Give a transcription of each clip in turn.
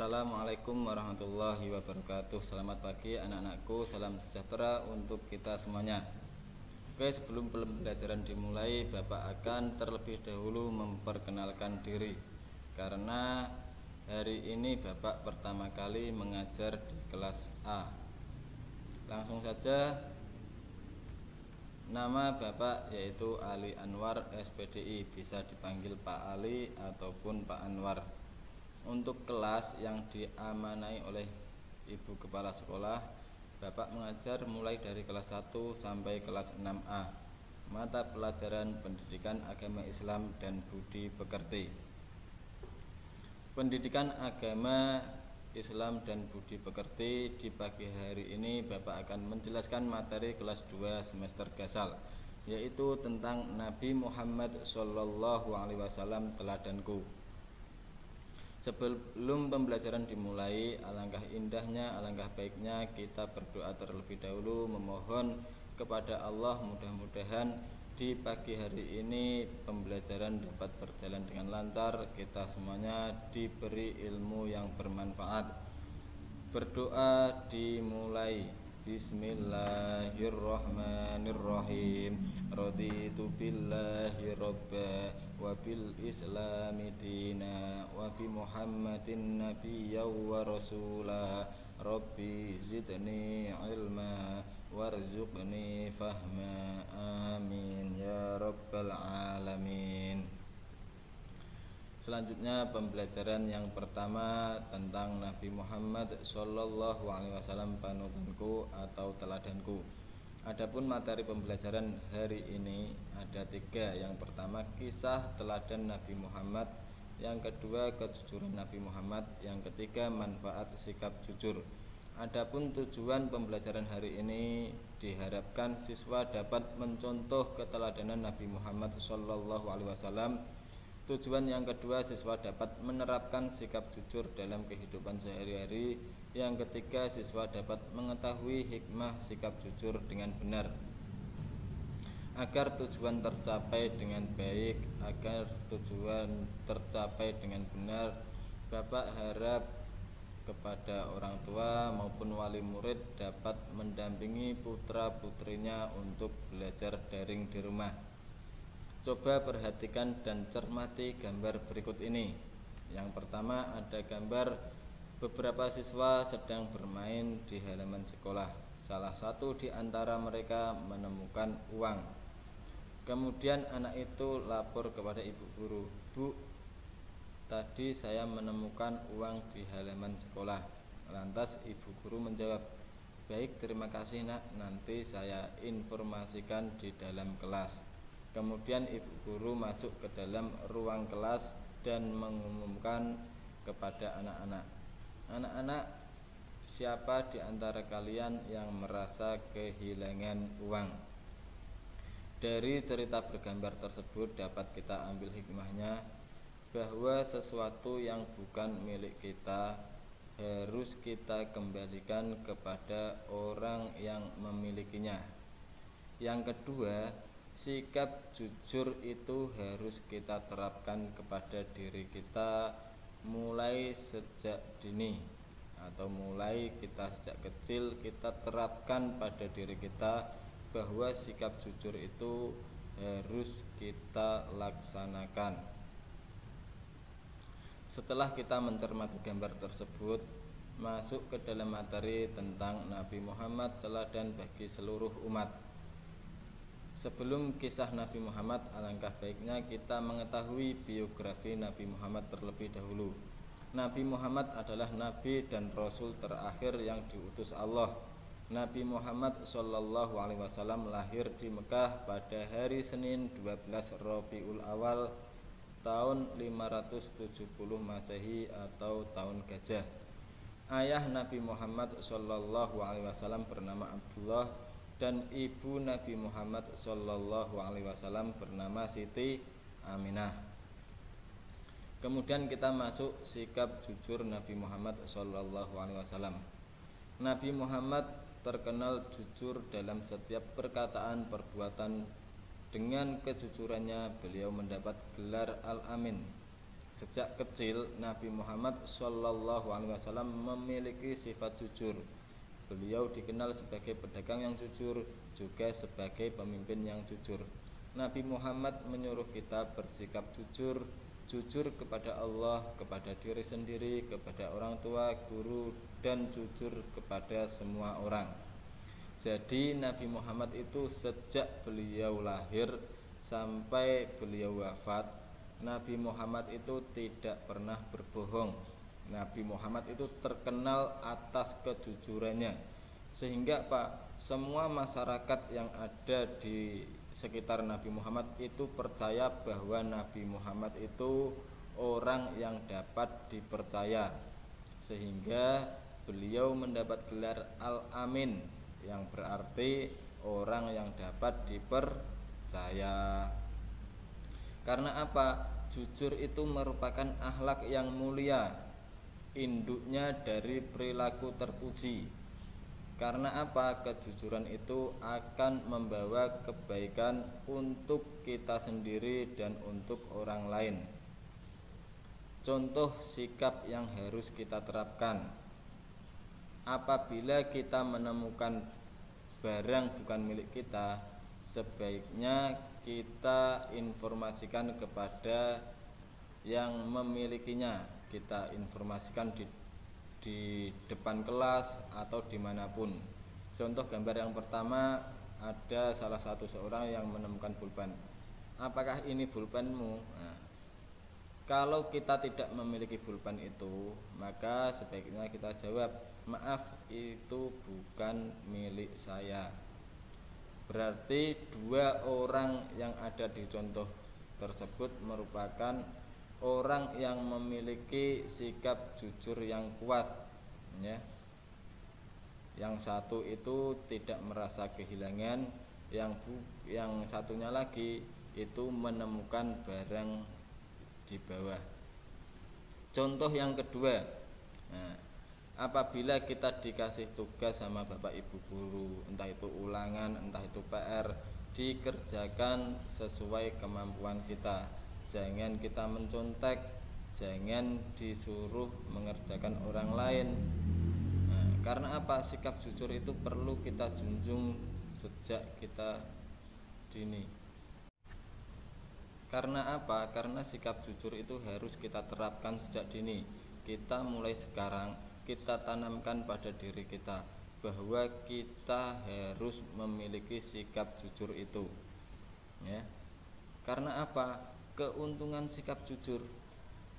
Assalamualaikum warahmatullahi wabarakatuh. Selamat pagi anak-anakku, salam sejahtera untuk kita semuanya. Oke, sebelum pembelajaran dimulai, Bapak akan terlebih dahulu memperkenalkan diri. Karena hari ini Bapak pertama kali mengajar di kelas A. Langsung saja, nama Bapak yaitu Ali Anwar SPDI, bisa dipanggil Pak Ali ataupun Pak Anwar. Untuk kelas yang diamanai oleh Ibu Kepala Sekolah, Bapak mengajar mulai dari kelas 1 sampai kelas 6A, mata pelajaran Pendidikan Agama Islam dan Budi Pekerti. Pendidikan Agama Islam dan Budi Pekerti, di pagi hari ini Bapak akan menjelaskan materi kelas 2 semester Gasal, yaitu tentang Nabi Muhammad SAW teladanku. Sebelum pembelajaran dimulai, alangkah indahnya, alangkah baiknya kita berdoa terlebih dahulu, memohon kepada Allah mudah-mudahan di pagi hari ini pembelajaran dapat berjalan dengan lancar, kita semuanya diberi ilmu yang bermanfaat. Berdoa dimulai. Bismillahirrahmanirrahim. Raditu billahi robba wa bil islami dina wa bi muhammadin nabiyya wa rasula. Rabbi zidni ilma warzuqni fahma. Amin ya rabbal alamin. Selanjutnya pembelajaran yang pertama tentang Nabi Muhammad SAW panutanku atau teladanku. Adapun materi pembelajaran hari ini ada 3. Yang pertama kisah teladan Nabi Muhammad, yang kedua kejujuran Nabi Muhammad, yang ketiga manfaat sikap jujur. Adapun tujuan pembelajaran hari ini diharapkan siswa dapat mencontoh keteladanan Nabi Muhammad SAW. Tujuan yang kedua, siswa dapat menerapkan sikap jujur dalam kehidupan sehari-hari. Yang ketiga, siswa dapat mengetahui hikmah sikap jujur dengan benar. Agar tujuan tercapai dengan baik, Bapak harap kepada orang tua maupun wali murid dapat mendampingi putra-putrinya untuk belajar daring di rumah. Coba perhatikan dan cermati gambar berikut ini. Yang pertama ada gambar beberapa siswa sedang bermain di halaman sekolah. Salah satu di antara mereka menemukan uang. Kemudian anak itu lapor kepada ibu guru, "Bu, tadi saya menemukan uang di halaman sekolah." Lantas ibu guru menjawab, "Baik, terima kasih nak, nanti saya informasikan di dalam kelas." Kemudian ibu guru masuk ke dalam ruang kelas dan mengumumkan kepada anak-anak, "Anak-anak, siapa di antara kalian yang merasa kehilangan uang?" Dari cerita bergambar tersebut dapat kita ambil hikmahnya bahwa sesuatu yang bukan milik kita harus kita kembalikan kepada orang yang memilikinya. Yang kedua, sikap jujur itu harus kita terapkan kepada diri kita mulai sejak dini, atau mulai kita sejak kecil kita terapkan pada diri kita bahwa sikap jujur itu harus kita laksanakan. Setelah kita mencermati gambar tersebut, masuk ke dalam materi tentang Nabi Muhammad, teladan bagi seluruh umat. Sebelum kisah Nabi Muhammad, alangkah baiknya kita mengetahui biografi Nabi Muhammad terlebih dahulu. Nabi Muhammad adalah Nabi dan Rasul terakhir yang diutus Allah. Nabi Muhammad SAW lahir di Mekah pada hari Senin 12 Rabiul Awal tahun 570 Masehi atau tahun gajah. Ayah Nabi Muhammad SAW bernama Abdullah dan ibu Nabi Muhammad SAW bernama Siti Aminah. Kemudian kita masuk sikap jujur Nabi Muhammad SAW. Nabi Muhammad terkenal jujur dalam setiap perkataan perbuatan. Dengan kejujurannya beliau mendapat gelar Al-Amin. Sejak kecil Nabi Muhammad SAW memiliki sifat jujur. Beliau dikenal sebagai pedagang yang jujur, juga sebagai pemimpin yang jujur. Nabi Muhammad menyuruh kita bersikap jujur, jujur kepada Allah, kepada diri sendiri, kepada orang tua, guru, dan jujur kepada semua orang. Jadi Nabi Muhammad itu sejak beliau lahir sampai beliau wafat, Nabi Muhammad itu tidak pernah berbohong. Nabi Muhammad itu terkenal atas kejujurannya, sehingga semua masyarakat yang ada di sekitar Nabi Muhammad itu percaya bahwa Nabi Muhammad itu orang yang dapat dipercaya, sehingga beliau mendapat gelar Al-Amin, yang berarti orang yang dapat dipercaya. Karena apa? Jujur itu merupakan akhlak yang mulia, induknya dari perilaku terpuji. Karena apa? Kejujuran itu akan membawa kebaikan untuk kita sendiri dan untuk orang lain. Contoh sikap yang harus kita terapkan: apabila kita menemukan barang bukan milik kita, sebaiknya kita informasikan kepada yang memilikinya. Kita informasikan di depan kelas atau dimanapun. Contoh gambar yang pertama, ada salah satu seorang yang menemukan pulpen. Apakah ini pulpenmu? Nah, kalau kita tidak memiliki pulpen itu, maka sebaiknya kita jawab, maaf, itu bukan milik saya. Berarti dua orang yang ada di contoh tersebut merupakan orang yang memiliki sikap jujur yang kuat, ya. Yang satu itu tidak merasa kehilangan, yang satunya lagi itu menemukan barang di bawah. Contoh yang kedua, nah, apabila kita dikasih tugas sama bapak ibu guru, entah itu ulangan, entah itu PR, dikerjakan sesuai kemampuan kita. Jangan kita mencontek, jangan disuruh mengerjakan orang lain. Nah, karena apa? Sikap jujur itu perlu kita junjung sejak kita dini. Karena apa? Karena sikap jujur itu harus kita terapkan sejak dini. Kita mulai sekarang, kita tanamkan pada diri kita bahwa kita harus memiliki sikap jujur itu, ya. Karena apa? Keuntungan sikap jujur,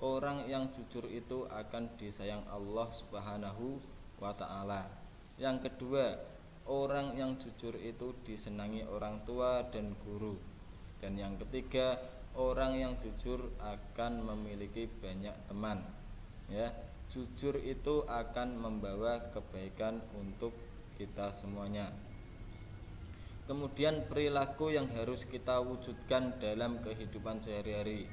orang yang jujur itu akan disayang Allah Subhanahu wa ta'ala. Yang kedua, orang yang jujur itu disenangi orang tua dan guru. Dan yang ketiga, orang yang jujur akan memiliki banyak teman, ya. Jujur itu akan membawa kebaikan untuk kita semuanya. Kemudian perilaku yang harus kita wujudkan dalam kehidupan sehari-hari,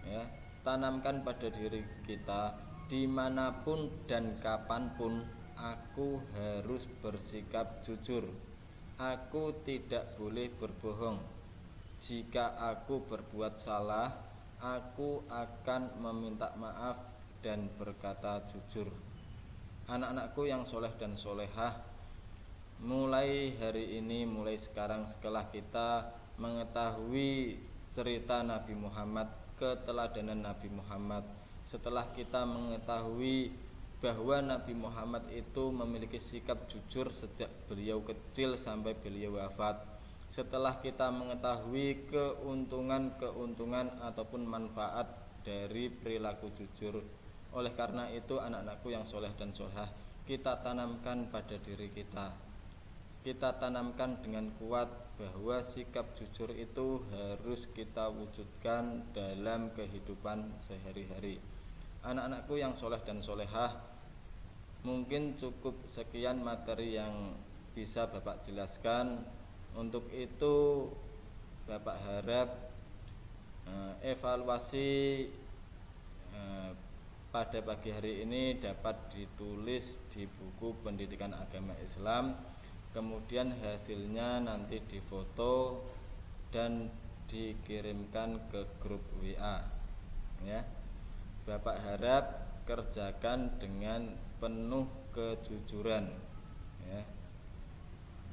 ya. Tanamkan pada diri kita, dimanapun dan kapanpun aku harus bersikap jujur. Aku tidak boleh berbohong. Jika aku berbuat salah, aku akan meminta maaf dan berkata jujur. Anak-anakku yang soleh dan solehah, mulai hari ini, mulai sekarang, setelah kita mengetahui cerita Nabi Muhammad, keteladanan Nabi Muhammad, setelah kita mengetahui bahwa Nabi Muhammad itu memiliki sikap jujur sejak beliau kecil sampai beliau wafat, setelah kita mengetahui keuntungan ataupun manfaat dari perilaku jujur, oleh karena itu anak-anakku yang soleh dan solehah, kita tanamkan pada diri kita. Kita tanamkan dengan kuat bahwa sikap jujur itu harus kita wujudkan dalam kehidupan sehari-hari. Anak-anakku yang soleh dan solehah, mungkin cukup sekian materi yang bisa Bapak jelaskan. Untuk itu Bapak harap evaluasi pada pagi hari ini dapat ditulis di buku pendidikan agama Islam. Kemudian hasilnya nanti difoto dan dikirimkan ke grup WA, ya. Bapak harap kerjakan dengan penuh kejujuran, ya.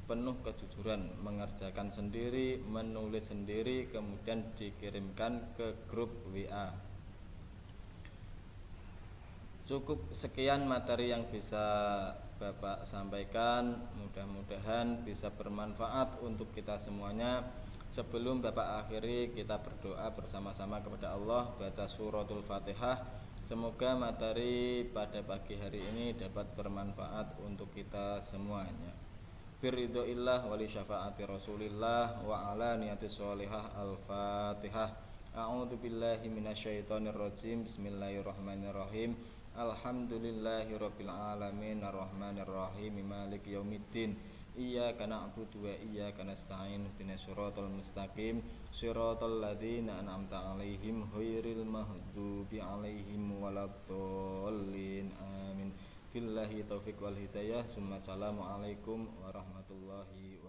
Penuh kejujuran, mengerjakan sendiri, menulis sendiri, kemudian dikirimkan ke grup WA. Cukup sekian materi yang bisa Bapak sampaikan. Mudah-mudahan bisa bermanfaat untuk kita semuanya. Sebelum Bapak akhiri, kita berdoa bersama-sama kepada Allah, baca suratul Fatihah. Semoga materi pada pagi hari ini dapat bermanfaat untuk kita semuanya. Biridhoillah wali syafaati Rasulillah wa ala niyati sholihah. Al-Fatihah. A'udzu billahi minasyaitonir rajim. Bismillahirrahmanirrahim. Alhamdulillahirabbil alamin arrahmanir rahim maliki yaumiddin. Iyyaka na'budu wa iyyaka nasta'in ihdinas siratal mustaqim siratal ladzina an'amta 'alaihim ghairil maghdubi 'alaihim waladdallin. Amin. Billahi taufiq wal hidayah. Assalamualaikum warahmatullahi wabarakatuh.